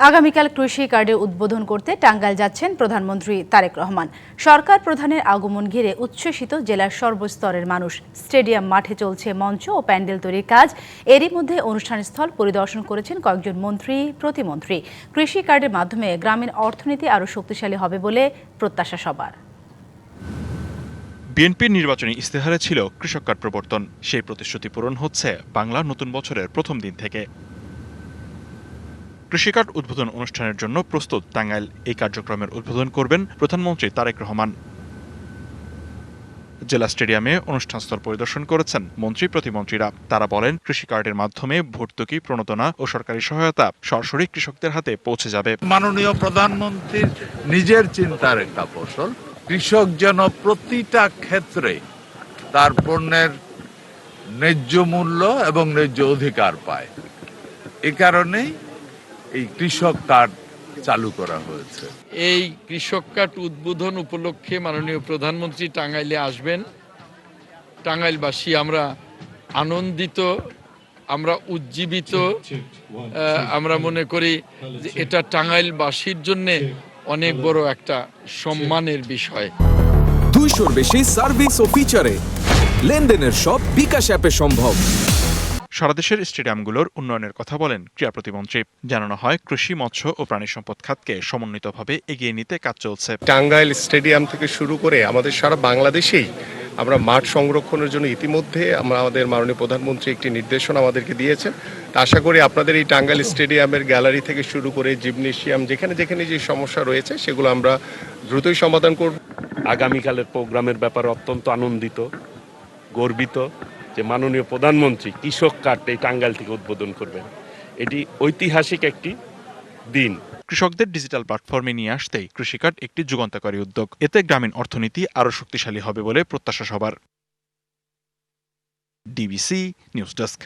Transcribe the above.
আগামীকাল কৃষি কার্ডের উদ্বোধন করতে টাঙ্গাইল যাচ্ছেন প্রধানমন্ত্রী তারেক রহমান। সরকার প্রধানের আগমন ঘিরে উচ্ছ্বসিত জেলার সর্বস্তরের মানুষ। স্টেডিয়াম মাঠে চলছে মঞ্চ ও প্যান্ডেল তৈরির কাজ। এরই মধ্যে অনুষ্ঠানস্থল পরিদর্শন করেছেন কয়েকজন মন্ত্রী, প্রতিমন্ত্রী। কৃষি কার্ডের মাধ্যমে গ্রামীণ অর্থনীতি আরও শক্তিশালী হবে বলে প্রত্যাশা সবার। বিএনপির নির্বাচনী ইস্তেহারে ছিল কৃষক কার্ড প্রবর্তন। সেই প্রতিশ্রুতি পূরণ হচ্ছে বাংলা নতুন বছরের প্রথম দিন থেকে। কৃষি কার্ড উদ্বোধন অনুষ্ঠানের জন্য প্রস্তুত টাঙ্গাইল। এই কার্যক্রমের উদ্বোধন করবেন প্রধানমন্ত্রী তারেক রহমান। জেলা স্টেডিয়ামে অনুষ্ঠানস্থল পরিদর্শন করেছেন মন্ত্রী, প্রতিমন্ত্রীরা। তারা বলেন, কৃষি কার্ডের মাধ্যমে ভর্তুকি, প্রণোদনা ও সরকারি সহায়তা সরাসরি কৃষকদের হাতে পৌঁছে যাবে। মাননীয় প্রধানমন্ত্রীর নিজের চিন্তার একটা ফসল। কৃষক যেন প্রতিটা ক্ষেত্রে তার পণ্যের ন্যায্য মূল্য এবং ন্যায্য অধিকার পায়। এ কারণেই এই কৃষক কার্ড চালু করা হয়েছে। এই কৃষক কার্ড উদ্বোধন উপলক্ষে মাননীয় প্রধানমন্ত্রী টাঙ্গাইলে আসবেন। টাঙ্গাইলবাসী আমরা আনন্দিত, আমরা উজ্জীবিত। আমরা মনে করি যে এটা টাঙ্গাইলবাসীর জন্য অনেক বড় একটা সম্মানের বিষয়। 200-র বেশি সার্ভিস ও ফিচারে লেনদেনের সব বিকাশ অ্যাপে সম্ভব। সারা দেশের স্টেডিয়ামগুলোর উন্নয়নের কথা বলেন ক্রীড়া প্রতিমন্ত্রী। জানানো হয়, কৃষি, মৎস্য ও প্রাণী সম্পদ খাতকে সমন্বিতভাবে এগিয়ে নিতে কাজ চলছে। টাঙ্গাইল স্টেডিয়াম থেকে শুরু করে আমাদের সারা বাংলাদেশেই আমরা মাঠ সংরক্ষণের জন্য ইতিমধ্যে আমাদের মাননীয় প্রধানমন্ত্রী একটি নির্দেশনা আমাদেরকে দিয়েছেন। আশা করি আপনাদের এই টাঙ্গাইল স্টেডিয়ামের গ্যালারি থেকে শুরু করে জিমনেশিয়াম, যেখানে যেখানে যে সমস্যা রয়েছে সেগুলো আমরা দ্রুতই সমাধান করব। আগামীকালের প্রোগ্রামের ব্যাপারে অত্যন্ত আনন্দিত, গর্বিত যে মাননীয় প্রধানমন্ত্রী কৃষক কার্ড এই টাঙ্গাইল থেকে উদ্বোধন করবেন। এটি ঐতিহাসিক একটি দিন। কৃষকদের ডিজিটাল প্ল্যাটফর্মে নিয়ে আসতেই কৃষি কার্ড একটি যুগান্তকারী উদ্যোগ। এতে গ্রামীণ অর্থনীতি আরও শক্তিশালী হবে বলে প্রত্যাশা সবার। DBC news desk.